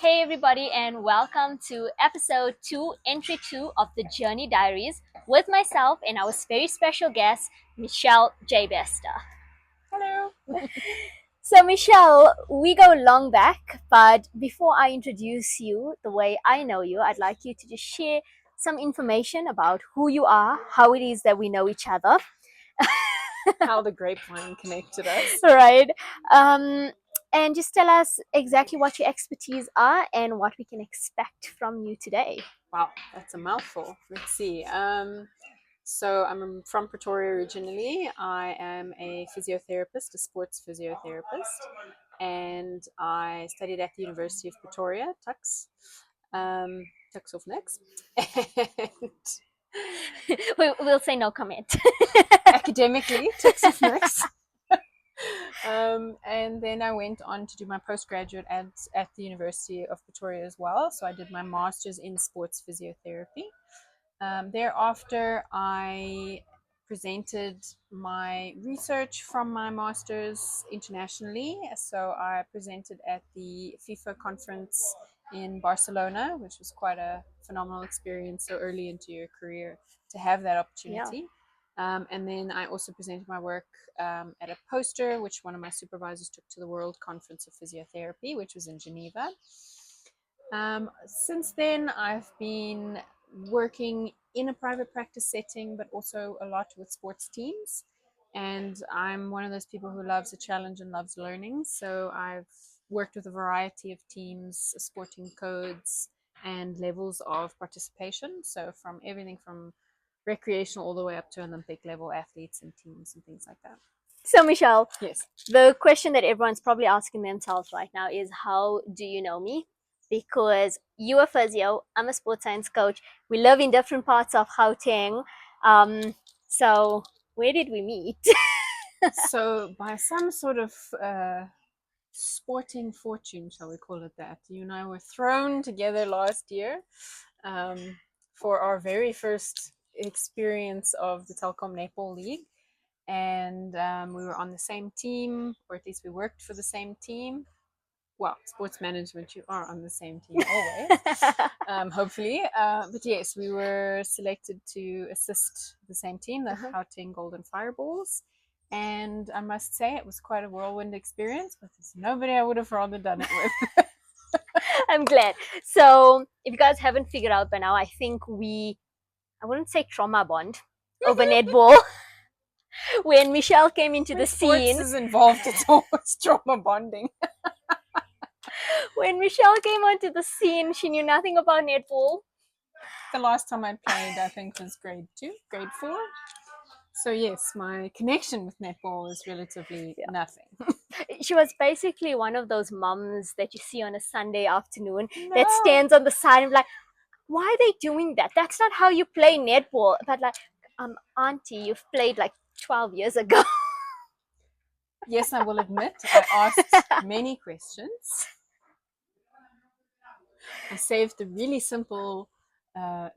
Hey everybody, and welcome to episode 2, entry 2 of the Journey Diaries with myself and our very special guest, Michelle J. Besta. Hello. So, Michelle, we go long back, but before I introduce you the way I know you, I'd like you to just share some information about who you are, how it is that we know each other, How the grapevine connected us. right? Um, and just tell us exactly what your expertise are and what we can expect from you today. Wow, that's a mouthful. Let's see. So I'm from Pretoria originally. I am a physiotherapist, a sports physiotherapist, and I studied at the University of Pretoria, Tux. Tux of Nix. And We'll say no comment. academically, Tux of Nix. And then I went on to do my postgraduate at the University of Pretoria as well. So I did my master's in sports physiotherapy. Thereafter, I presented my research from my master's internationally. So I presented at the FIFA conference in Barcelona, which was quite a phenomenal experience so early into your career to have that Yeah. opportunity. And then I also presented my work at a poster, which one of my supervisors took to the World Conference of Physiotherapy, which was in Geneva. Since then, I've been working in a private practice setting, but also a lot with sports teams. And I'm one of those people who loves a challenge and loves learning. So I've worked with a variety of teams, sporting codes, and levels of participation. So from everything from recreational all the way up to Olympic level athletes and teams and things like that. So, Michelle, Yes. the question that everyone's probably asking themselves right now is, how do you know me? Because you're a physio, I'm a sports science coach. We live in different parts of Gauteng. So, where did we meet? So by some sort of sporting fortune, shall we call it that, you and I were thrown together last year for our very first experience of the Telkom Netball League. And we were on the same team, or at least we worked for the same team. Well, sports management, you are on the same team always, hopefully. But yes, we were selected to assist the same team, the Gauteng Golden Fireballs. And I must say, it was quite a whirlwind experience, but there's nobody I would have rather done it with. I'm glad. So, if you guys haven't figured out by now, I think I wouldn't say trauma bond over netball. When Michelle came into the When sports scene, is involved, it's always trauma bonding. when Michelle came onto the scene, she knew nothing about netball. The last time I played, I think, was grade 2, grade 4. So yes, my connection with netball is relatively nothing. She was basically one of those mums that you see on a Sunday afternoon that No. stands on the side and like, why are they doing that? That's not how you play netball. But like, auntie, you've played like 12 years ago. Yes, I will admit, I asked many questions. I saved the really simple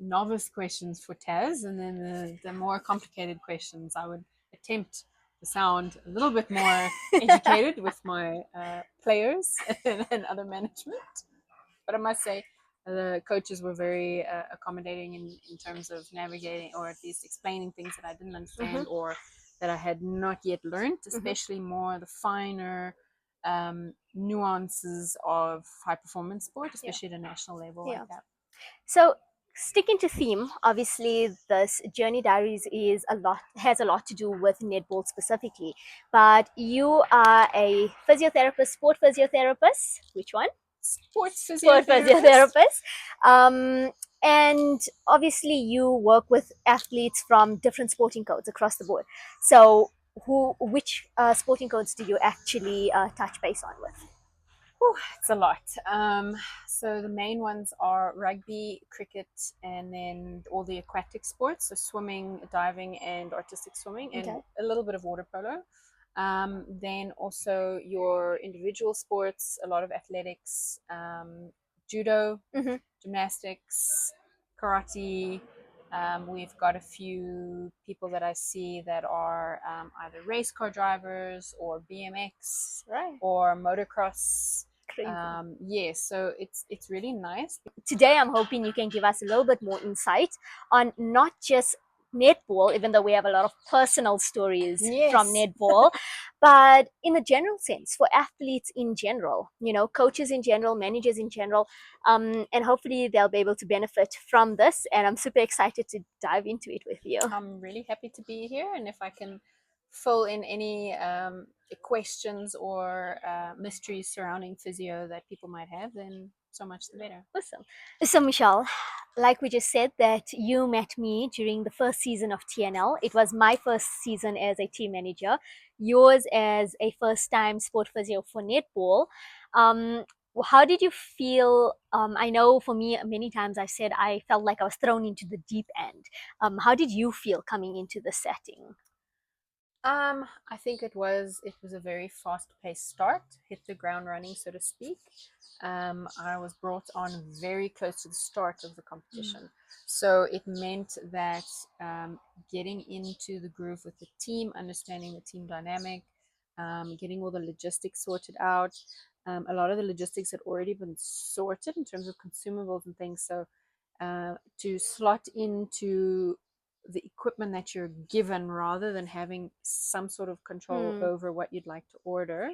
novice questions for Taz, and then the more complicated questions I would attempt to sound a little bit more educated with my players and other management. But I must say, the coaches were very accommodating in terms of navigating or at least explaining things that I didn't understand or that I had not yet learned, especially more the finer nuances of high performance sport, especially at a national level like that. So, sticking to theme, obviously this Journey Diaries has a lot to do with netball specifically. But you are a physiotherapist, sport physiotherapist. Which one? Sports Sport physiotherapist. physiotherapist. Um, and obviously you work with athletes from different sporting codes across the board. So, which sporting codes do you actually touch base on with? Whew, it's a lot. So the main ones are rugby, cricket, and then all the aquatic sports, so swimming, diving, and artistic swimming, and a little bit of water polo. Then also your individual sports, a lot of athletics, judo, gymnastics, karate. We've got a few people that I see that are either race car drivers or BMX or motocross. Crazy. Yes, so it's really nice. Today I'm hoping you can give us a little bit more insight on not just netball, even though we have a lot of personal stories from Yes. netball, but in a general sense for athletes in general, you know, coaches in general, managers in general, and hopefully they'll be able to benefit from this. And I'm super excited to dive into it with you. I'm really happy to be here, and if I can fill in any questions or mysteries surrounding physio that people might have, then so much the better. Awesome. So, Michelle, like we just said, that you met me during the first season of TNL. It was my first season as a team manager, yours as a first time sport physio for netball. Um, how did you feel? I know for me, many times I've said I felt like I was thrown into the deep end. How did you feel coming into the setting? I think it was a very fast paced start, hit the ground running, so to speak. I was brought on very close to the start of the competition, so it meant that getting into the groove with the team, understanding the team dynamic, getting all the logistics sorted out. A lot of the logistics had already been sorted in terms of consumables and things, so to slot into the equipment that you're given rather than having some sort of control Mm. over what you'd like to order.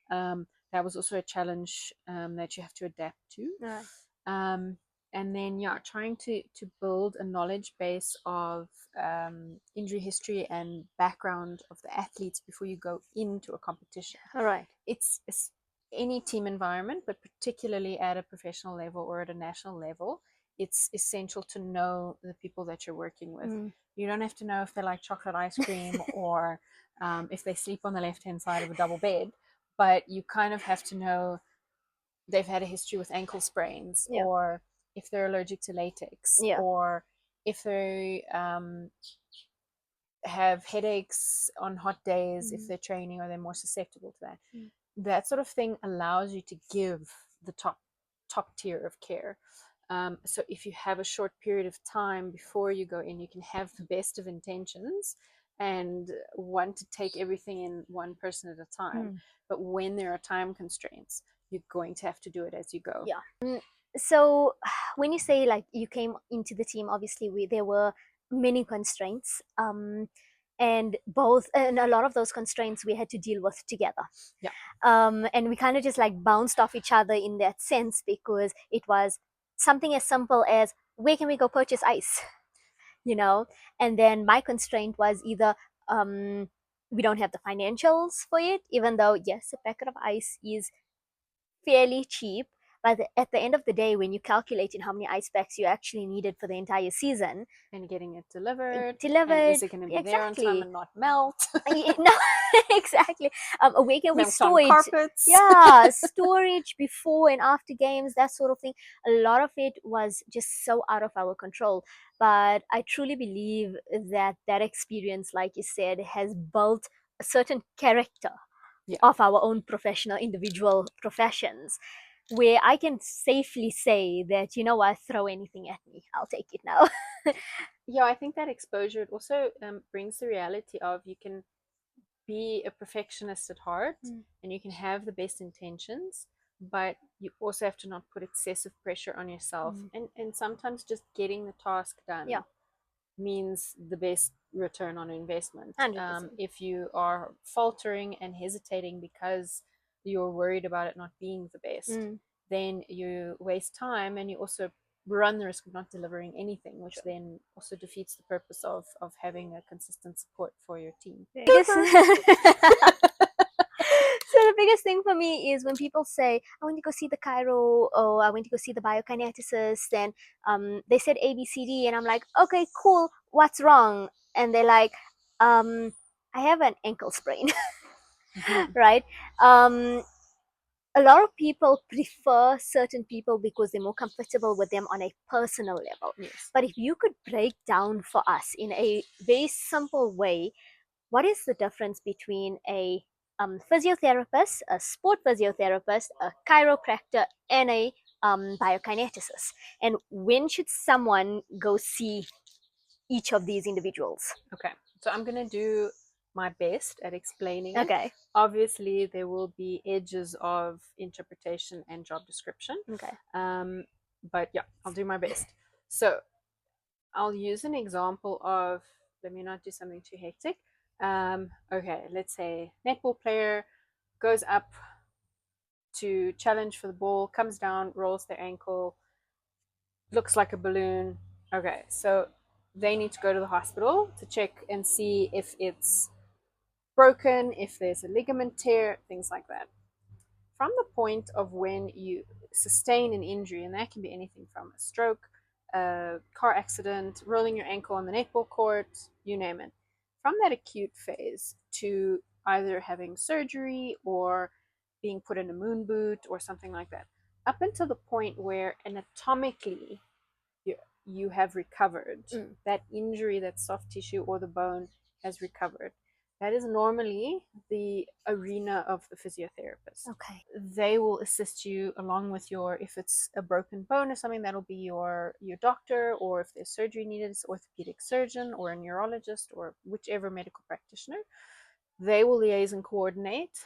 That was also a challenge that you have to adapt to. Right. Um, and then, yeah, trying to build a knowledge base of injury history and background of the athletes before you go into a competition. All right. It's any team environment, but particularly at a professional level or at a national level, it's essential to know the people that you're working with. Mm. You don't have to know if they like chocolate ice cream or if they sleep on the left hand side of a double bed, but you kind of have to know they've had a history with ankle sprains, Yeah. or if they're allergic to latex, Yeah. or if they have headaches on hot days, if they're training, or they're more susceptible to that. Mm. That sort of thing allows you to give the top tier of care. So if you have a short period of time before you go in, you can have the best of intentions and want to take everything in one person at a time. Mm. But when there are time constraints, you're going to have to do it as you go. Yeah. So when you say like you came into the team, obviously there were many constraints, and a lot of those constraints we had to deal with together. Yeah. And we kind of just like bounced off each other in that sense, because it was something as simple as where can we go purchase ice, you know. And then my constraint was either we don't have the financials for it, even though yes, a packet of ice is fairly cheap. But at the end of the day, when you calculate in how many ice packs you actually needed for the entire season, And getting it delivered, and delivered is it going to be there on time exactly. and not melt? No, exactly. Where can we Melt on store it? carpets. Yeah, storage before and after games, that sort of thing. A lot of it was just so out of our control. But I truly believe that that experience, like you said, has built a certain character Yeah. of our own professional individual professions, where I can safely say that, you know what, throw anything at me, I'll take it now. Yeah, I think that exposure, it also brings the reality of you can be a perfectionist at heart, and you can have the best intentions, but you also have to not put excessive pressure on yourself. And sometimes just getting the task done Yeah. means the best return on investment. 100%. If you are faltering and hesitating because you're worried about it not being the best, then you waste time, and you also run the risk of not delivering anything, which then also defeats the purpose of having a consistent support for your team. So the biggest thing for me is when people say, I want to go see the chiro, or I went to go see the biokineticist, and they said ABCD, and I'm like, okay, cool, what's wrong? And they're like, I have an ankle sprain. Right? A lot of people prefer certain people because they're more comfortable with them on a personal level. Yes. But if you could break down for us in a very simple way, what is the difference between a physiotherapist, a sport physiotherapist, a chiropractor, and a biokineticist? And when should someone go see each of these individuals? Okay, so I'm going to do my best at explaining it. Okay. Obviously, there will be edges of interpretation and job description. Okay. But yeah, I'll do my best. So I'll use an example of, let me not do something too hectic. Okay, let's say netball player goes up to challenge for the ball, comes down, rolls their ankle, looks like a balloon. Okay, so they need to go to the hospital to check and see if it's broken, if there's a ligament tear, things like that. From the point of when you sustain an injury, and that can be anything from a stroke, a car accident, rolling your ankle on the netball court, you name it. From that acute phase to either having surgery or being put in a moon boot or something like that, up until the point where anatomically you, you have recovered, that injury, that soft tissue or the bone has recovered. That is normally the arena of the physiotherapist. Okay. They will assist you along with your, if it's a broken bone or something, that'll be your doctor, or if there's surgery needed, it's orthopedic surgeon or a neurologist or whichever medical practitioner. They will liaise and coordinate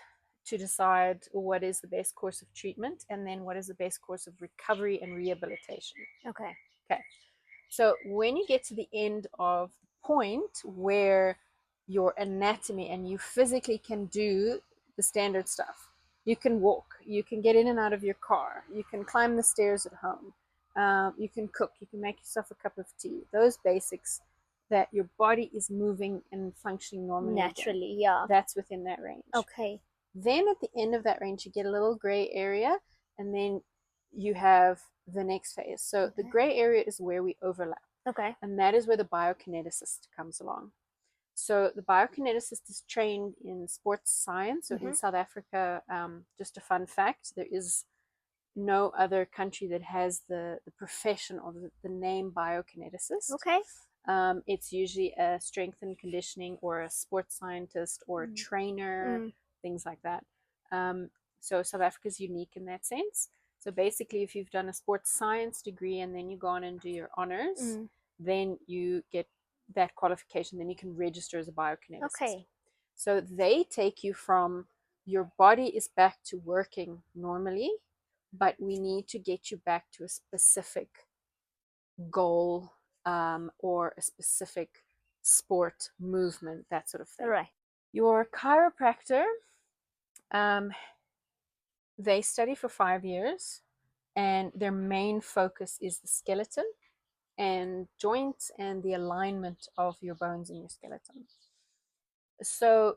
to decide what is the best course of treatment and then what is the best course of recovery and rehabilitation. Okay. Okay. So when you get to the end of the point where your anatomy and you physically can do the standard stuff, you can walk, you can get in and out of your car, you can climb the stairs at home, you can cook, you can make yourself a cup of tea. Those basics that your body is moving and functioning normally Naturally, again, yeah. that's within that range. Okay. Then at the end of that range, you get a little gray area, and then you have the next phase. So the gray area is where we overlap. Okay. And that is where the biokineticist comes along. So the biokineticist is trained in sports science. So in South Africa, just a fun fact, there is no other country that has the profession of the name biokineticist. Okay. It's usually a strength and conditioning or a sports scientist or a trainer, things like that. So South Africa is unique in that sense. So basically, if you've done a sports science degree and then you go on and do your honors, then you get that qualification. Then you can register as a biokineticist. Okay. So they take you from your body is back to working normally, but we need to get you back to a specific goal or a specific sport movement, that sort of thing. Right. Your chiropractor, they study for 5 years, and their main focus is the skeleton and joints and the alignment of your bones in your skeleton. So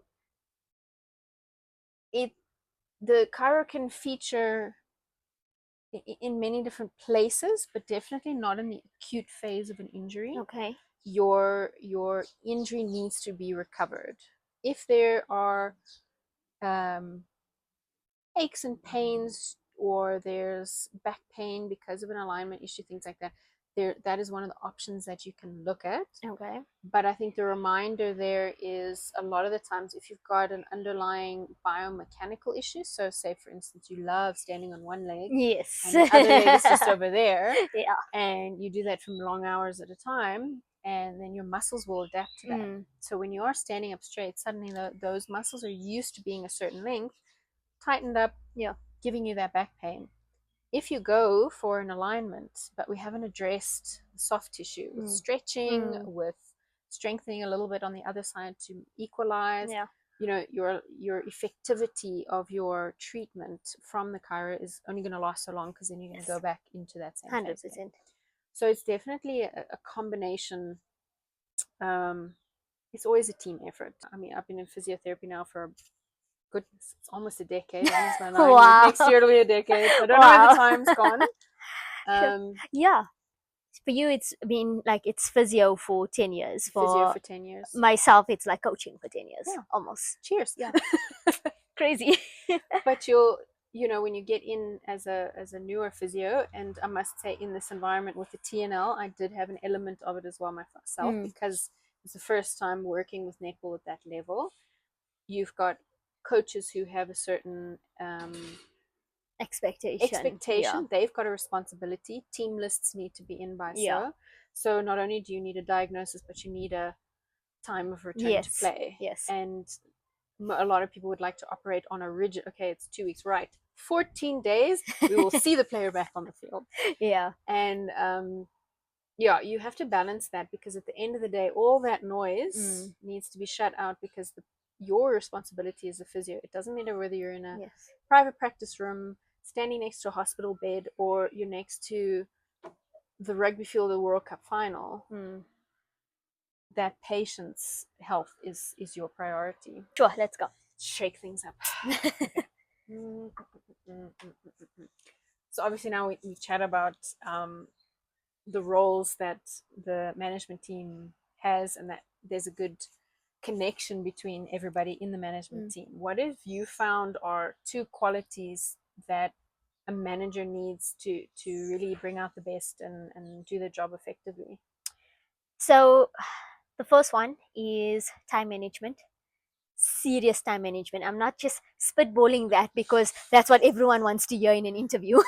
the chiro can feature in many different places, but definitely not in the acute phase of an injury. Okay. Your injury needs to be recovered. If there are aches and pains, or there's back pain because of an alignment issue, things like that, that is one of the options that you can look at. Okay. But I think the reminder there is, a lot of the times if you've got an underlying biomechanical issue, so say for instance you love standing on one leg, yes, and the other leg is just over there, yeah, and you do that from long hours at a time, and then your muscles will adapt to that. So when you are standing up straight, suddenly those muscles are used to being a certain length, tightened up, yeah, giving you that back pain. If you go for an alignment, but we haven't addressed the soft tissue with stretching, with strengthening a little bit on the other side to equalize, yeah, your effectivity of your treatment from the chiro is only going to last so long, because then you're going to go back into that same 100%. phase. So it's definitely a combination. It's always a team effort. I mean, I've been in physiotherapy now for, goodness, it's almost a decade. Almost my 9 years. Wow. Next year it'll be a decade. I don't know where the time's gone. Yeah. For you, it's been like it's physio for 10 years. Physio for 10 years. Myself, it's like coaching for 10 years. Yeah. Almost. Cheers. Yeah. Crazy. But when you get in as a newer physio, and I must say in this environment with the TNL, I did have an element of it as well myself, because it's the first time working with netball at that level. You've got coaches who have a certain expectation. Yeah. They've got a responsibility. Team lists need to be in by so. So not only do you need a diagnosis, but you need a time of return to Yes. play. Yes. And a lot of people would like to operate on a rigid, okay, it's 2 weeks, right? 14 days, we will see the player back on the field. Yeah. And yeah, you have to balance that, because at the end of the day, all that noise needs to be shut out, because your responsibility is a physio. It doesn't matter whether you're in a Yes. private practice room, standing next to a hospital bed, or you're next to the rugby field of the World Cup final. That patient's health is your priority. Sure, let's go. Shake things up. Okay. So obviously now we chat about the roles that the management team has, and that there's a good connection between everybody in the management team. What have you found are two qualities that a manager needs to really bring out the best and do their job effectively? So the first one is time management. Serious time management. I'm not just spitballing that because that's what everyone wants to hear in an interview,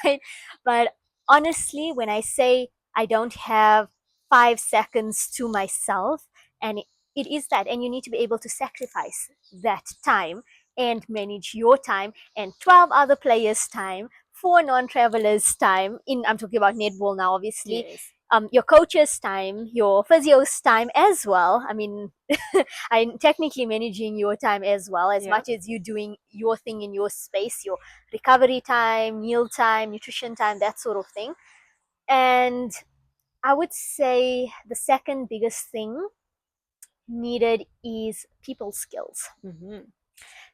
right? But honestly, when I say I don't have 5 seconds to myself, and it is that, and you need to be able to sacrifice that time and manage your time and 12 other players' time, 4 non-travelers' time. I'm talking about netball now, obviously. Yes. Your coach's time, your physio's time as well. I mean, I'm technically managing your time as well, as much as you doing your thing in your space, your recovery time, meal time, nutrition time, that sort of thing. And I would say the second biggest thing needed is people skills,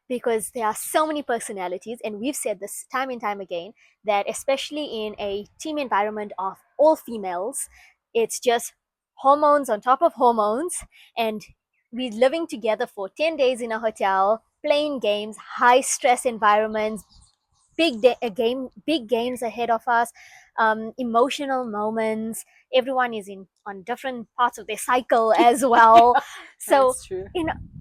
because there are so many personalities, and we've said this time and time again, that especially in a team environment of all females, it's just hormones on top of hormones, and we're living together for 10 days in a hotel, playing games, high stress environments, big games ahead of us, emotional moments. Everyone is in on different parts of their cycle as well. So That's true.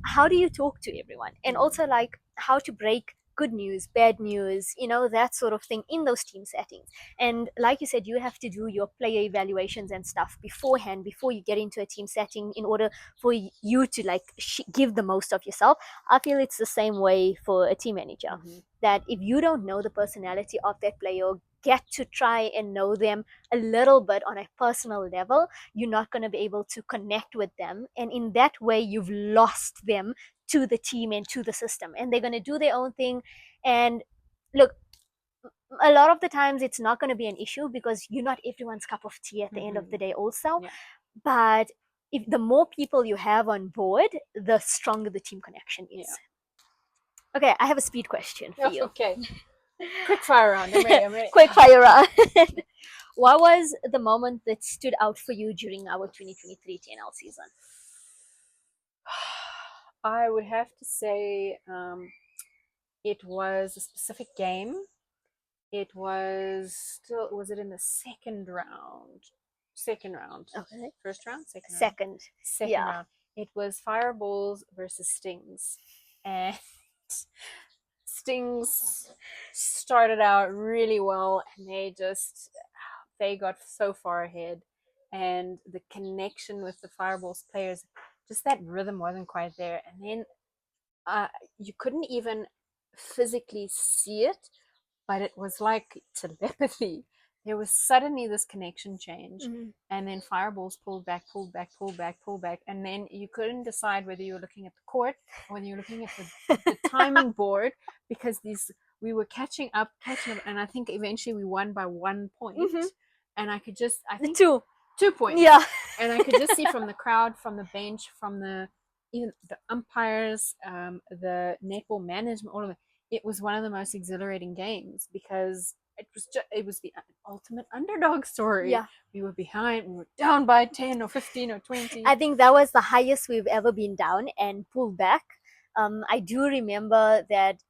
how do you talk to everyone, and also like how to break good news, bad news, that sort of thing in those team settings. And like you said, you have to do your player evaluations and stuff beforehand, before you get into a team setting, in order for you to like give the most of yourself. I feel it's the same way for a team manager, that if you don't know the personality of that player, get to try and know them a little bit on a personal level, you're not going to be able to connect with them. And in that way, you've lost them to the team and to the system. And they're going to do their own thing. And look, a lot of the times it's not going to be an issue, because you're not everyone's cup of tea at the end of the day also. Yeah. But if the more people you have on board, the stronger the team connection is. Okay, I have a speed question for you. Okay. Quick fire round. I'm ready. I'm ready. Quick fire round. What was the moment that stood out for you during our 2023 TNL season? I would have to say it was a specific game. It was was it in the second round? Second round. Okay. First round? Second round? Second. Second Yeah. round. It was Fireballs versus Stings. And Stings started out really well, and they got so far ahead, and the connection with the Fireballs players, just that rhythm wasn't quite there. And then you couldn't even physically see it, but it was like telepathy. There was suddenly this connection change, and then Fireballs pulled back, pulled back, pulled back, pulled back, and then you couldn't decide whether you were looking at the court or whether you were looking at the timing board, because we were catching up, and I think eventually we won by 1 point, and I think 2 points, Yeah. and I could just see from the crowd, from the bench, from even the umpires, the netball management, all of it. It was one of the most exhilarating games, because it was the ultimate underdog story. Yeah. We were behind, we were down by 10 or 15 or 20. I think that was the highest we've ever been down and pulled back. I do remember that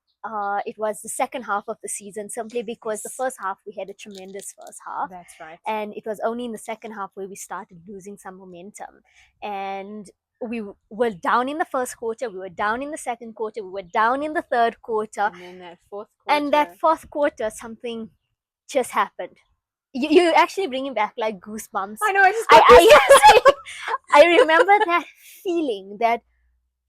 it was the second half of the season, simply because the first half we had a tremendous first half. That's right. And it was only in the second half where we started losing some momentum. And we were down in the first quarter, we were down in the second quarter, we were down in the third quarter. And then that fourth quarter. And that fourth quarter, something just happened. you actually bringing back like goosebumps. I know, I just got this. I remember that feeling that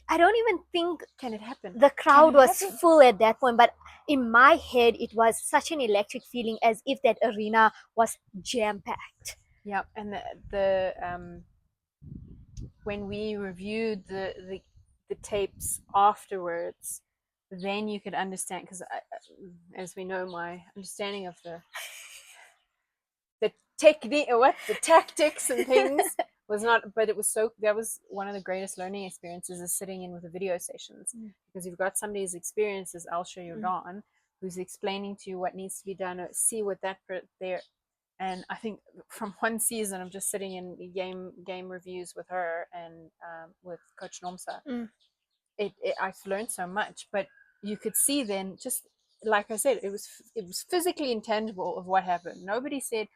I don't even think Can it happen? the Can crowd it was happen? full at that point, but in my head, it was such an electric feeling as if that arena was jam packed. Yeah, and the when we reviewed the tapes afterwards, then you could understand, because as we know, my understanding of the technique, what the tactics and things was not, but it was so, that was one of the greatest learning experiences, is sitting in with the video sessions, because you've got somebody who's experienced as Alsha Jordan, who's explaining to you what needs to be done, or see what that there. And I think from one season of just sitting in game reviews with her and with Coach Nomsa, I've learned so much. But you could see then, just like I said, it was physically intangible of what happened. Nobody said,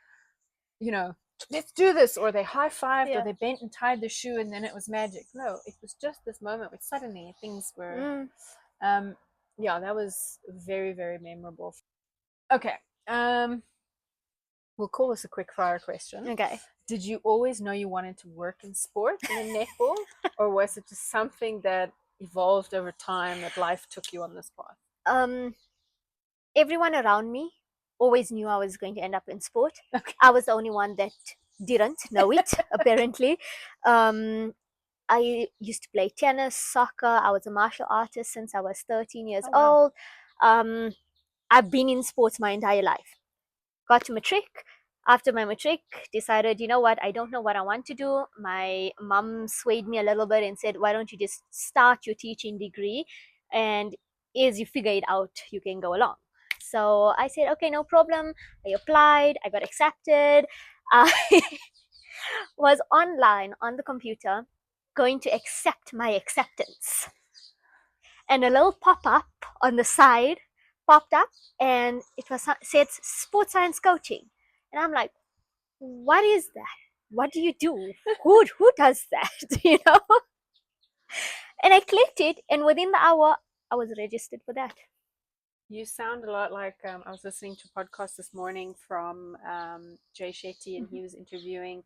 you know, let's do this, or they high-fived, or Yeah. they bent and tied the shoe and then it was magic. No, it was just this moment where suddenly things were yeah, that was very, very memorable. Okay, we'll call this a quick fire question. Okay. Did you always know you wanted to work in sport and in netball, or was it just something that evolved over time, that life took you on this path? Um, everyone around me always knew I was going to end up in sport. Okay. I was the only one that didn't know it, apparently. I used to play tennis, soccer. I was a martial artist since I was 13 years Oh, wow. old. Um, I've been in sports my entire life. Got to matric. After my matric, decided, you know what, I don't know what I want to do. My mom swayed me a little bit and said, why don't you just start your teaching degree? And as you figure it out, you can go along. So I said, okay, no problem. I applied, I got accepted. I was online on the computer going to accept my acceptance. And a little pop-up on the side popped up, and it was said sports science coaching. And I'm like, what is that? What do you do? Who does that? You know? And I clicked it, and within the hour, I was registered for that. You sound a lot like, I was listening to a podcast this morning from Jay Shetty, and he was interviewing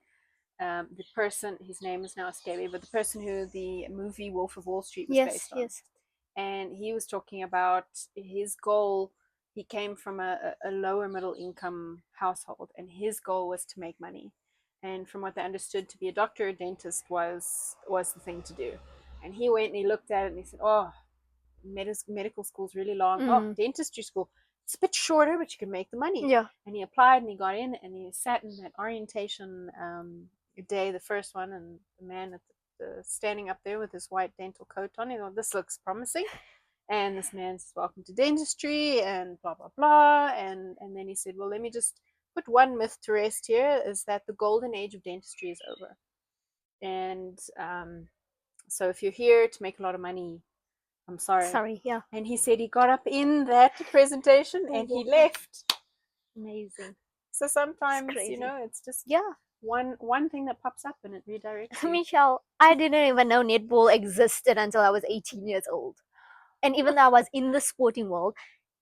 the person, his name is now escaping, but the person who the movie Wolf of Wall Street was Yes, based on. yes. And he was talking about his goal. He came from a lower middle income household, and his goal was to make money. And from what they understood, to be a doctor or dentist was the thing to do. And he went and he looked at it and he said, "Oh, medical school's really long. Oh, dentistry school, it's a bit shorter, but you can make the money." Yeah. And he applied and he got in, and he sat in that orientation day, the first one, and the man at standing up there with his white dental coat on, he thought, this looks promising. And this man says, welcome to dentistry, and blah blah blah. And then he said, well, let me just put one myth to rest here, is that the golden age of dentistry is over. And so if you're here to make a lot of money, I'm sorry. Sorry, yeah. And he said he got up in that presentation and he left. Amazing. So sometimes, it's just Yeah. one thing that pops up and it redirects you. Michelle, I didn't even know netball existed until I was 18 years old. And even though I was in the sporting world,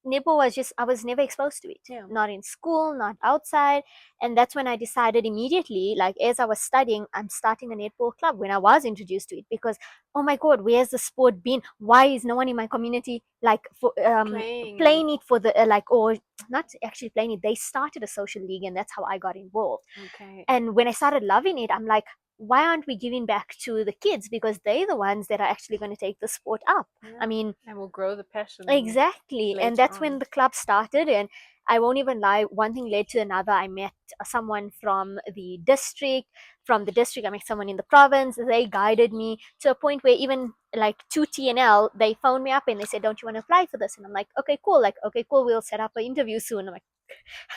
netball was just, I was never exposed to it. Yeah. Not in school, not outside. And that's when I decided immediately, like as I was studying, I'm starting a netball club when I was introduced to it, because, oh my God, where's the sport been? Why is no one in my community like for playing it for the, like, or not actually playing it? They started a social league, and that's how I got involved. Okay. And when I started loving it, I'm like, why aren't we giving back to the kids, because they're the ones that are actually going to take the sport up? Yeah. I mean, and will grow the passion. Exactly. And that's when the club started. And I won't even lie, one thing led to another. I met someone from the district. From the district, I met someone in the province. They guided me to a point where even like to TNL, they phoned me up and they said, don't you want to apply for this? And I'm like, okay, cool. Like, okay, cool. We'll set up an interview soon. I'm like,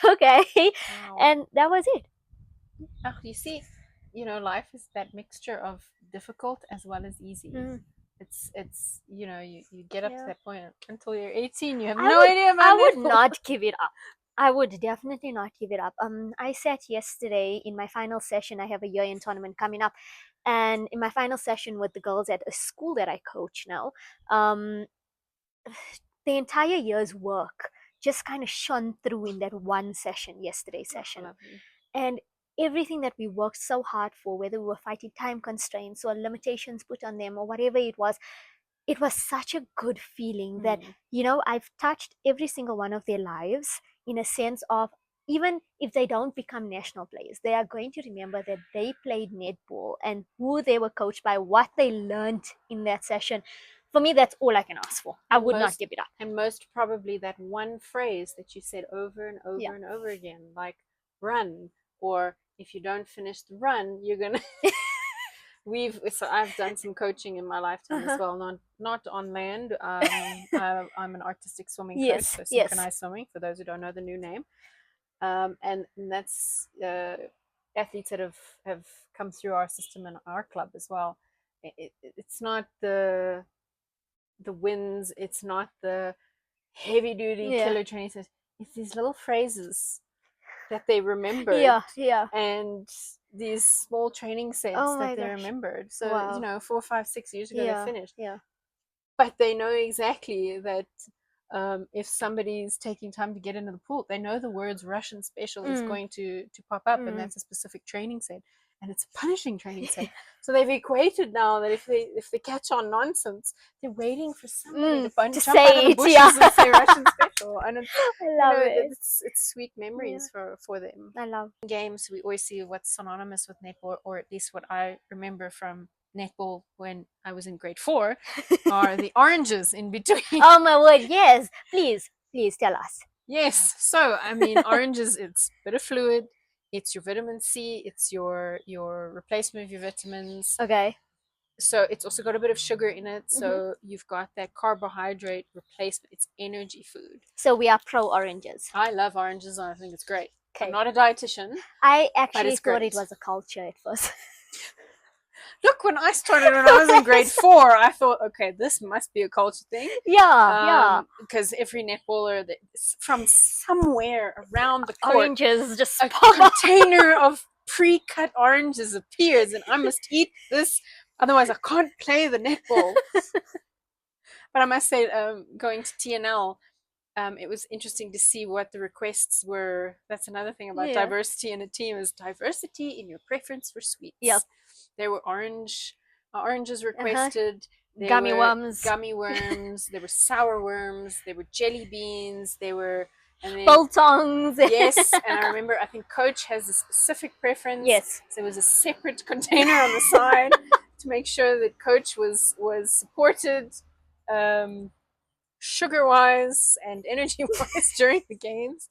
okay. Wow. And that was it. Oh, you see, life is that mixture of difficult as well as easy. It's you get up to that point until you're 18, you have no idea about I would netball. not give it up. I would definitely not give it up. I sat yesterday in my final session. I have a year-end tournament coming up, and in my final session with the girls at a school that I coach now, the entire year's work just kind of shone through in that one session, yesterday's Oh, session. lovely. And everything that we worked so hard for, whether we were fighting time constraints or limitations put on them or whatever it was such a good feeling that, Mm. I've touched every single one of their lives in a sense of, even if they don't become national players, they are going to remember that they played netball and who they were coached by, what they learned in that session. For me, that's all I can ask for. I And would not give it up. and most probably that one phrase that you said over and Yeah. over and over again, like run, or if you don't finish the run, you're gonna so I've done some coaching in my lifetime as well, not on land. I'm an artistic swimming coach, Yes, so yes. synchronized swimming for those who don't know the new name. And that's athletes that have come through our system and our club as well. It's not the wins, it's not the heavy duty Yeah. killer training sessions. It's these little phrases that they remembered, Yeah, yeah. and these small training sets Oh that my they gosh. remembered. So, Wow. 4, 5, 6 years ago they Yeah, finished. yeah. But they know exactly that if somebody's taking time to get into the pool, they know the words Russian special is Mm, going to pop up, and mm. that's a specific training set, and it's a punishing training set. So they've equated now that if they catch on nonsense, they're waiting for somebody to To jump out of say the it, yeah. bushes and say Russian special, and it's I love it. it's sweet Yeah, memories for them. I love. Games, we always see what's synonymous with netball, or at least what I remember from netball when I was in grade 4, are the oranges in between. Oh my word, yes. Please, please tell us. Yes, so I mean, oranges, it's a bit of fluid, it's your vitamin C, it's your replacement of your vitamins. Okay. So it's also got a bit of sugar in it, Hmm. so you've got that carbohydrate replacement. It's energy food. So we are pro oranges. I love oranges, and I think it's great. I'm Okay. not a dietitian, I but actually it's thought it great. was a culture at first. Look, when I started when I was in grade 4, I thought, okay, this must be a culture thing. Yeah, yeah. Because every netballer from somewhere around the court, Oranges just a pop up. container of pre-cut oranges appears, and I must eat this, otherwise I can't play the netball. But I must say, going to TNL, it was interesting to see what the requests were. That's another thing about Yeah. diversity in a team, is diversity in your preference for Yep. sweets. There were oranges Uh-huh. requested. There Gummy were worms. gummy worms. There were sour worms. There were jelly beans. There were, and then Biltongs. yes, and I remember, I think coach has a specific preference. Yes. So there was a separate container on the side to make sure that coach was supported. Sugar wise and energy wise during the games.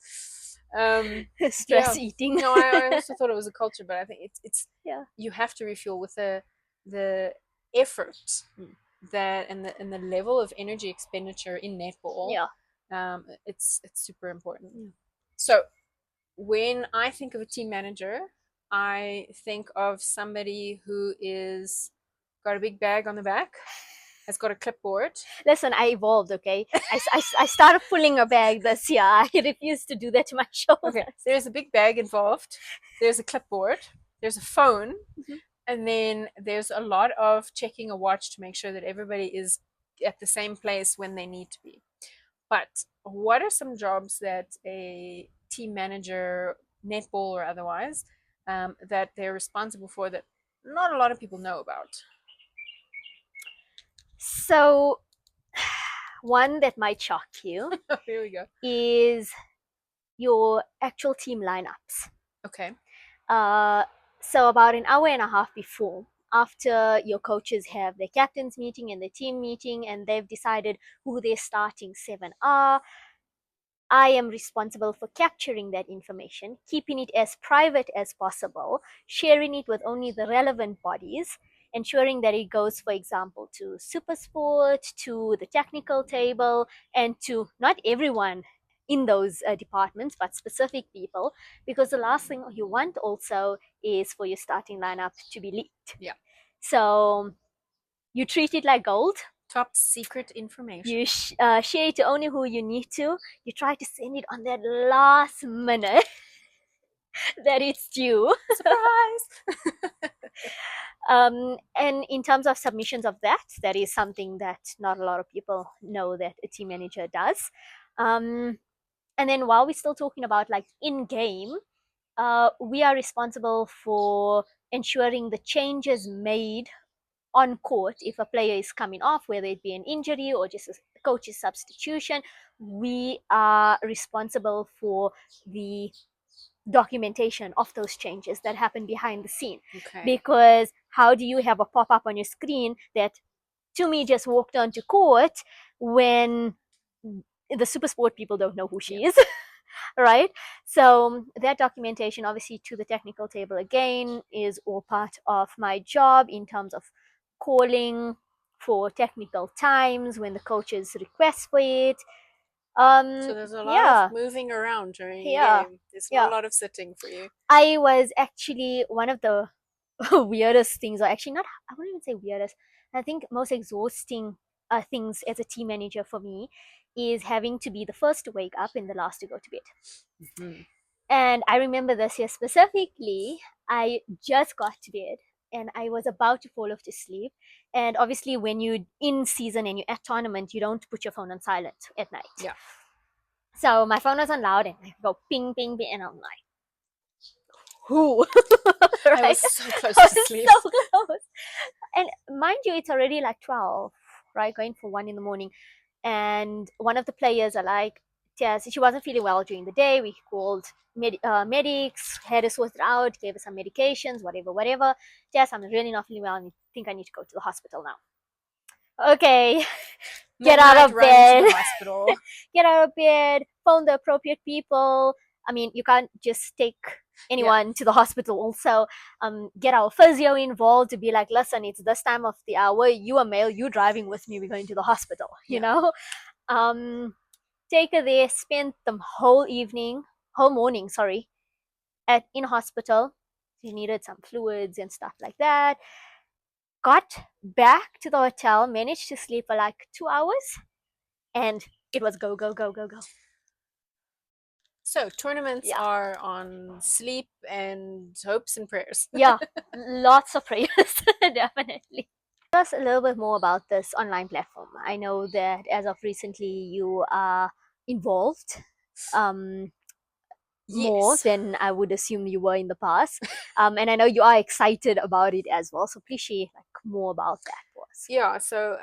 Stress Yeah, eating. no, I also thought it was a culture, but I think it's Yeah. you have to refuel with the effort that and the level of energy expenditure in netball. Yeah. It's super important. Yeah. So when I think of a team manager, I think of somebody who is got a big bag on the back, has got a clipboard. Listen, I evolved, okay? I started pulling a bag this year. I refused to do that to my shoulders. Okay, there's a big bag involved. There's a clipboard. There's a phone. Mm-hmm. And then there's a lot of checking a watch to make sure that everybody is at the same place when they need to be. But what are some jobs that a team manager, netball or otherwise, that they're responsible for that not a lot of people know about? So, one that might shock you Here we go. is your actual team lineups. Okay. So about an hour and a half before, after your coaches have their captains meeting and the team meeting, and they've decided who their starting seven are, I am responsible for capturing that information, keeping it as private as possible, sharing it with only the relevant bodies, ensuring that it goes, for example, to Supersport, to the technical table, and to not everyone in those departments, but specific people, because the last thing you want also is for your starting lineup to be leaked. Yeah. So you treat it like gold. Top secret information. You share it to only who you need to. You try to send it on that last minute that it's due. Surprise! And in terms of submissions of that, that is something that not a lot of people know that a team manager does. And then while we're still talking about like in game, we are responsible for ensuring the changes made on court if a player is coming off, whether it be an injury or just a coach's substitution. We are responsible for the documentation of those changes that happen behind the scene. Okay. Because how do you have a pop up on your screen that Tumi just walked onto court when the super sport people don't know who Yeah. she is? Right? So that documentation, obviously, to the technical table again, is all part of my job in terms of calling for technical times when the coaches request for it. So there's a lot of Yeah, moving around during a yeah, game. There's not a yeah. lot of sitting for you. I was actually one of the weirdest things, or actually not, I wouldn't even say weirdest. I think most exhausting things as a team manager for me is having to be the first to wake up and the last to go to bed. Mhm. And I remember this year specifically, I just got to bed and I was about to fall off to sleep. And obviously, when you're in season and you're at tournament, you don't put your phone on silent at night. Yeah. So my phone was on loud and I go ping, ping, ping. And I'm like, who? I was Right? so close I to was sleep. so close. And mind you, it's already like 12, right? Going for 1 in the morning. And one of the players are like, yes, she wasn't feeling well during the day. We called medics, had her sorted out, gave her some medications, whatever, whatever. Yes, I'm really not feeling well and I think I need to go to the hospital now. Okay, get out Midnight of run to bed, the hospital. get out of bed, phone the appropriate people. I mean, you can't just take Yeah. anyone to the hospital. Also, get our physio involved to be like, listen, it's this time of the hour. You are male. You driving with me. We're going to the hospital. You Yeah. know, um, take her there. Spent the whole evening, whole morning, sorry, at in hospital. She needed some fluids and stuff like that. Got back to the hotel. Managed to sleep for like 2 hours, and it was go go go go go. So tournaments Yeah. are on sleep and hopes and prayers. Yeah, lots of prayers, definitely. Tell us a little bit more about this online platform. I know that as of recently, you are involved more Yes. than I would assume you were in the past. And I know you are excited about it as well. So please share like more about that for us. Yeah. So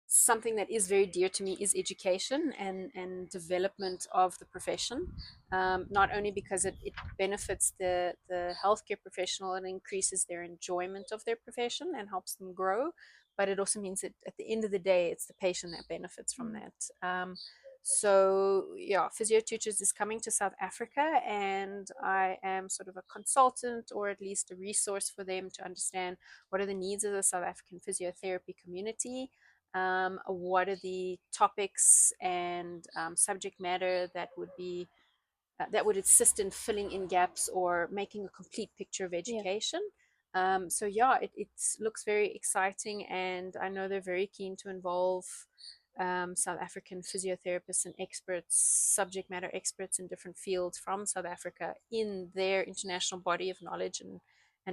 something that is very dear to me is education and development of the profession. Not only because it benefits the healthcare professional and increases their enjoyment of their profession and helps them grow, but it also means that at the end of the day, it's the patient that benefits from Mm. that. So yeah, Physio Tutors is coming to South Africa, and I am sort of a consultant or at least a resource for them to understand what are the needs of the South African physiotherapy community, what are the topics and subject matter that would be that would assist in filling in gaps or making a complete picture of Yeah. education. So yeah, it looks very exciting, and I know they're very keen to involve South African physiotherapists and experts, subject matter experts in different fields from South Africa in their international body of knowledge and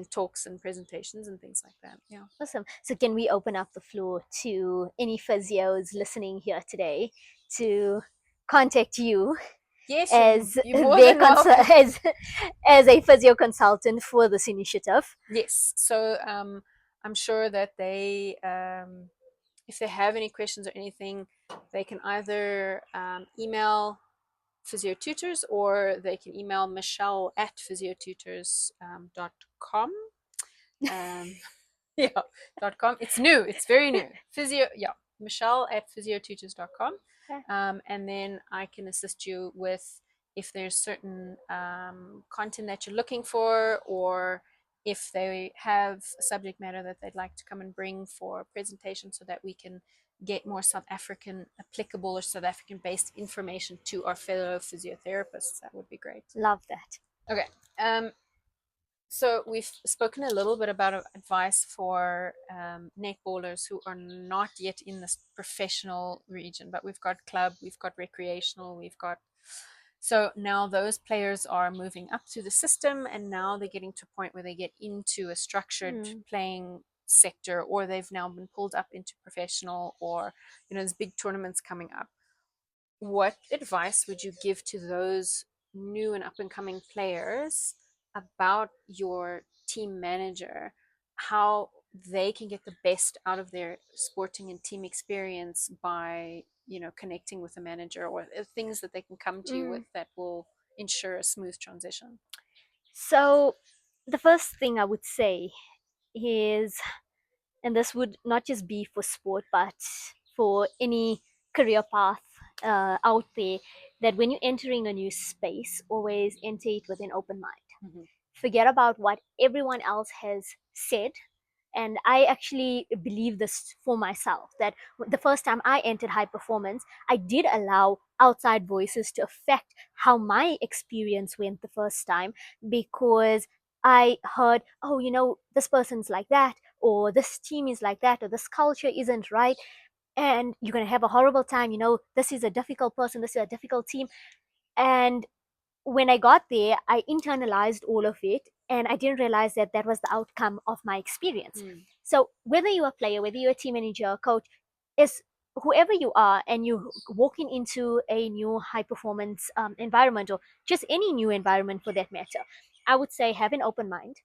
talks and presentations and things like that. Yeah. Awesome. So can we open up the floor to any physios listening here today to contact you Yes, as you're more their than welcome. as a physio consultant for this initiative? Yes. So I'm sure that they, if they have any questions or anything, they can either email physio tutors or they can email Michelle at physiotutors.com. Um, yeah, .com. It's new. It's very new. Physio, yeah, Michelle at physiotutors.com. Okay. And then I can assist you with if there's certain content that you're looking for, or if they have a subject matter that they'd like to come and bring for a presentation so that we can get more South African applicable or South African based information to our fellow physiotherapists. That would be great. Love that. Okay. So we've spoken a little bit about advice for netballers who are not yet in this professional region, but we've got club, we've got recreational, we've got, so now those players are moving up through the system, and now they're getting to a point where they get into a structured Mm. playing sector, or they've now been pulled up into professional, or there's big tournaments coming up. what advice would you give to those new and up and coming players about your team manager, how they can get the best out of their sporting and team experience by, connecting with a manager, or things that they can come to you with Mm. that will ensure a smooth transition? So, the first thing I would say is, and this would not just be for sport, but for any career path out there, that when you're entering a new space, always enter it with an open mind. Mm-hmm. Forget about what everyone else has said. And I actually believe this for myself, that the first time I entered high performance, I did allow outside voices to affect how my experience went the first time, because I heard, oh, this person's like that, or this team is like that, or this culture isn't right, and you're going to have a horrible time. This is a difficult person, this is a difficult team. And when I got there, I internalized all of it, and I didn't realize that that was the outcome of my experience. Mm. So, whether you're a player, whether you're a team manager, a coach, is whoever you are, and you walking into a new high performance environment, or just any new environment for that matter, I would say have an open mind.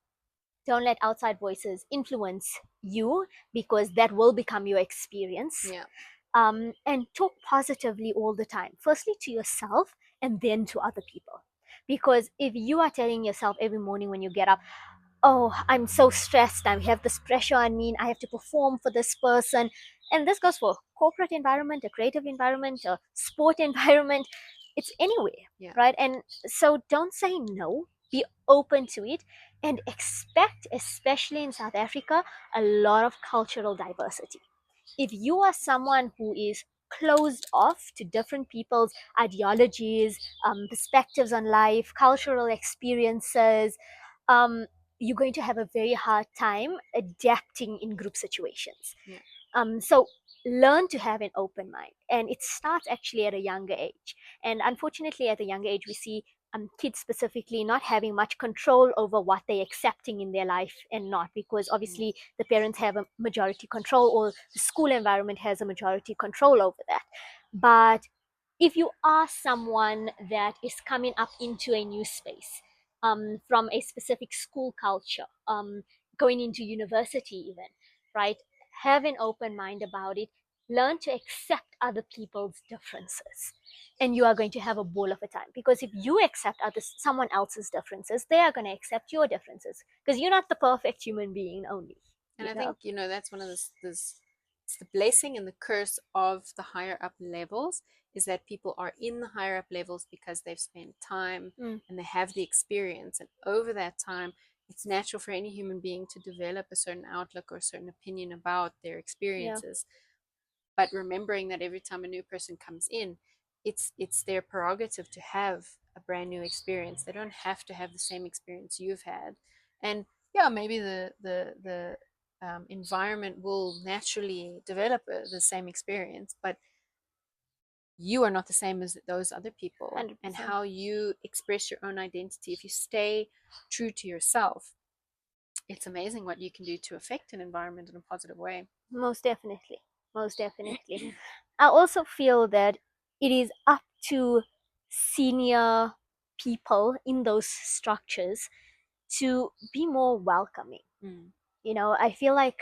Don't let outside voices influence you, because that will become your experience. Yeah. And talk positively all the time, firstly to yourself and then to other people. Because if you are telling yourself every morning when you get up, oh, I'm so stressed, I have this pressure on me, and I have to perform for this person, and this goes for corporate environment, a creative environment, a sport environment, it's anywhere, Yeah. right? And so don't say no, be open to it, and expect, especially in South Africa, a lot of cultural diversity. If you are someone who is closed off to different people's ideologies, perspectives on life, cultural experiences, um, you're going to have a very hard time adapting in group situations. Yeah. So learn to have an open mind, and it starts actually at a younger age. And unfortunately, at a younger age, we see kids specifically not having much control over what they're accepting in their life and not, because Mm. obviously the parents have a majority control, or the school environment has a majority control over that. But if you are someone that is coming up into a new space, from a specific school culture, going into university even, right? Have an open mind about it. Learn to accept other people's differences, and you are going to have a ball of a time. Because if you accept someone else's differences, they are going to accept your differences, because you're not the perfect human being only. And You I know. think, that's one of this it's the blessing and the curse of the higher up levels, is that people are in the higher up levels because they've spent time Mm, and they have the experience. And over that time, it's natural for any human being to develop a certain outlook or a certain opinion about their yeah, experiences. But remembering that every time a new person comes in, it's their prerogative to have a brand new experience. They don't have to have the same experience you've had. And yeah, maybe the environment will naturally develop the same experience, but you are not the same as those other people. And 100%. how you express your own identity, if you stay true to yourself, it's amazing what you can do to affect an environment in a positive way. Most definitely. Most definitely. I also feel that it is up to senior people in those structures to be more welcoming. Mm. I feel like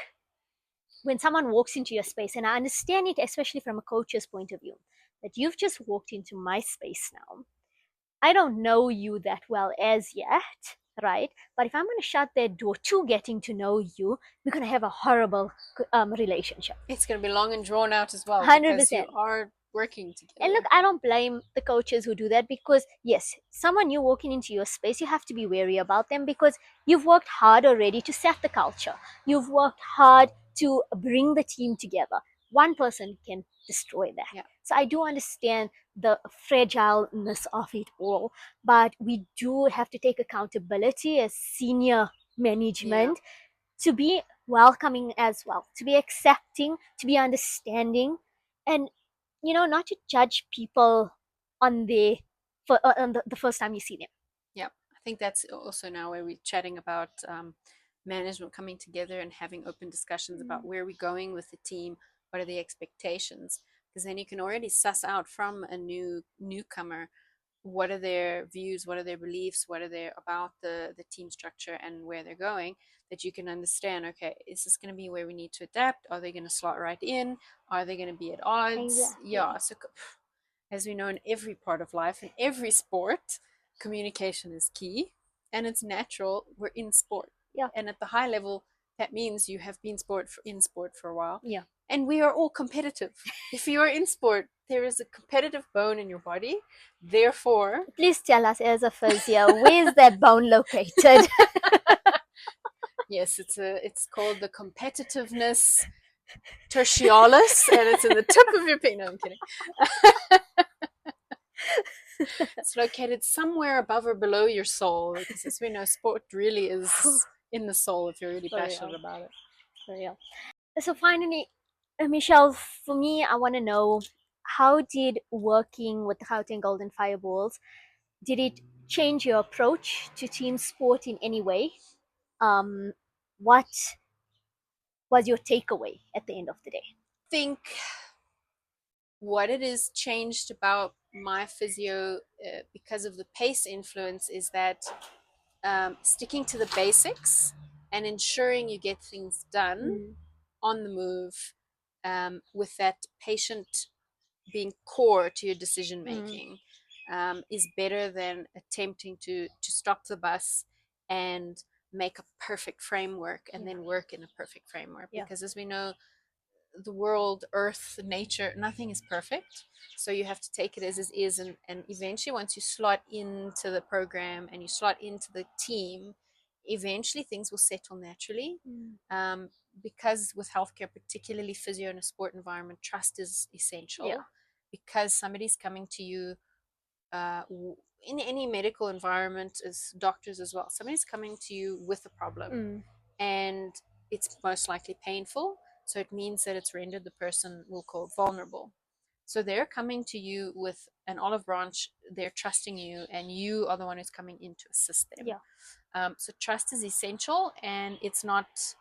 when someone walks into your space, and I understand it, especially from a coach's point of view, that you've just walked into my space now. I don't know you that well as yet, right? But if I'm going to shut that door to getting to know you, we're going to have a horrible relationship. It's going to be long and drawn out as well because you 100%. are working And look, together. I don't blame the coaches who do that, because, yes, someone new walking into your space, you have to be wary about them, because you've worked hard already to set the culture. You've worked hard to bring the team together. One person can destroy that. Yeah. So I do understand the fragileness of it all, but we do have to take accountability as senior Yeah. management to be welcoming as well, to be accepting, to be understanding, and not to judge people on the first time you see them. Yeah. I think that's also now where we're chatting about management coming together and having open discussions about Mm. where we're going with the team, what are the expectations. because then you can already suss out from a newcomer what are their views, what are their beliefs, what are their about the team structure and where they're going, that you can understand, okay, is this going to be where we need to adapt? Are they going to slot right in? Are they going to be at odds? Exactly. Yeah. So as we know, in every part of life, in every sport, communication is key, and it's natural. We're in sport, Yeah. and at the high level, that means you have been in sport for a while, Yeah. and we are all competitive. If you are in sport, there is a competitive bone in your body. Therefore, Please tell us, as a physio, where's that bone located? yes, it's called the competitiveness tertialis, and it's in the tip of your penis. No, I'm kidding. It's located somewhere above or below your soul, because as we know, sport really is in the soul if you're really For passionate real. about it. For real. So finally, Michelle, for me, I want to know, how did working with the Gauteng Golden Fireballs, did it change your approach to team sport in any way? What was your takeaway at the end of the day? I think what it is changed about my physio, because of the pace influence, is that sticking to the basics and ensuring you get things done Mm. on the move, with that patient being core to your decision Mm. making, is better than attempting to stop the bus and make a perfect framework and Yeah. then work in a perfect framework. Yeah. Because as we know, the world, earth, nature, nothing is perfect. So you have to take it as it is, and eventually once you slot into the program and you slot into the team, eventually things will settle naturally. Mm. um, because with healthcare, particularly physio in a sport environment, trust is Yeah. essential, because somebody's coming to you, uh, in any medical environment, as doctors as well, somebody's coming to you with a problem, Mm. and it's most likely painful. So it means that it's rendered the person, we'll call, vulnerable. So they're coming to you with an olive branch, they're trusting you, and you are the one who's coming in to assist them. Yeah. So trust is essential, and it's not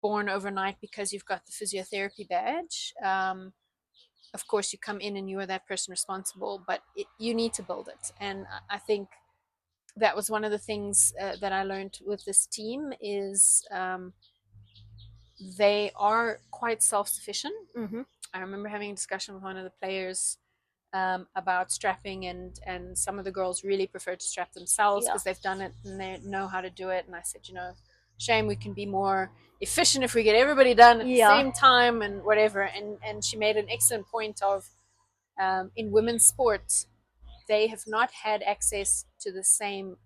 born overnight because you've got the physiotherapy badge. Of course, you come in and you are that person responsible, but you need to build it. And I think that was one of the things that I learned with this team is, they are quite self-sufficient. Mm-hmm. I remember having a discussion with one of the players, about strapping, and some of the girls really prefer to strap themselves Yeah. because they've done it and they know how to do it. And I said, shame, we can be more efficient if we get everybody done at the Yeah. same time and whatever. And she made an excellent point of, in women's sports, they have not had access to the same,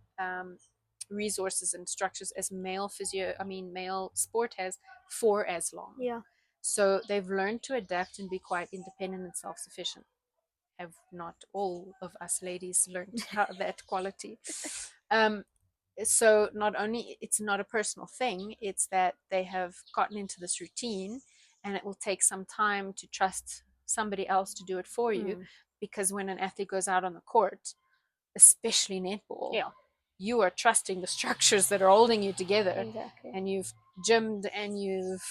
resources and structures as male sport has, for as long. Yeah. So they've learned to adapt and be quite independent and self-sufficient. Have not all of us ladies learned that quality? Um, so not only it's not a personal thing, it's that they have gotten into this routine, and it will take some time to trust somebody else to do it for you. Mm. Because when an athlete goes out on the court, especially netball, Yeah. you are trusting the structures that are holding you together, Exactly. and you've gymmed and you've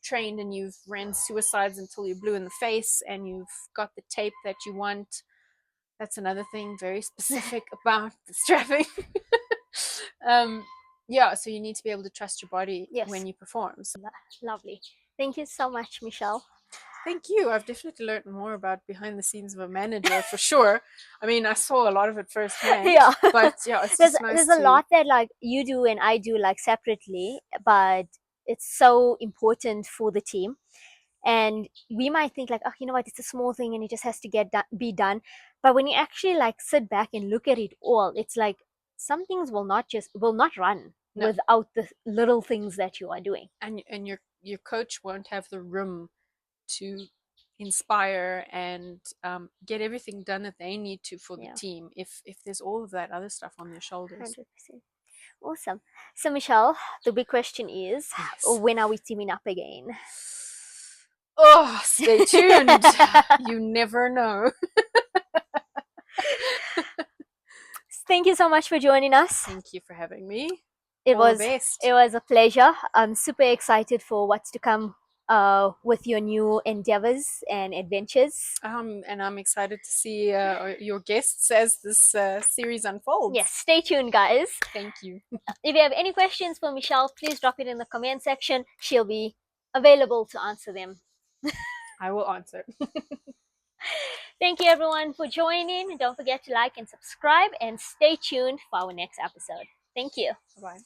trained and you've ran suicides until you're blue in the face, and you've got the tape that you want. That's another thing very specific about the strapping. um, yeah, so you need to be able to trust your body Yes. when you perform. So Lovely. Thank you so much, Michelle. thank you. I've definitely learned more about behind the scenes of a manager for sure. I mean, I saw a lot of it firsthand. Yeah. But yeah, it's there's just nice there's a to. lot that like you do and I do like separately, but it's so important for the team. And we might think like, oh, you know what, it's a small thing and it just has to be done. But when you actually like sit back and look at it all, it's like some things will not run No, without the little things that you are doing. and your coach won't have the room to inspire and, get everything done that they need to for the Yeah. team if there's all of that other stuff on their shoulders. 100%. Awesome. So Michelle, the big question is, Yes. when are we teaming up again? Oh, stay tuned. You never know. Thank you so much for joining us. Thank you for having me. It All the was best. it was a pleasure. I'm super excited for what's to come with your new endeavors and adventures. And I'm excited to see your guests as this series unfolds. Yes, stay tuned, guys. Thank you. If you have any questions for Michelle, please drop it in the comment section. She'll be available to answer them. I will answer. Thank you, everyone, for joining. Don't forget to like and subscribe, and stay tuned for our next episode. Thank you. Bye.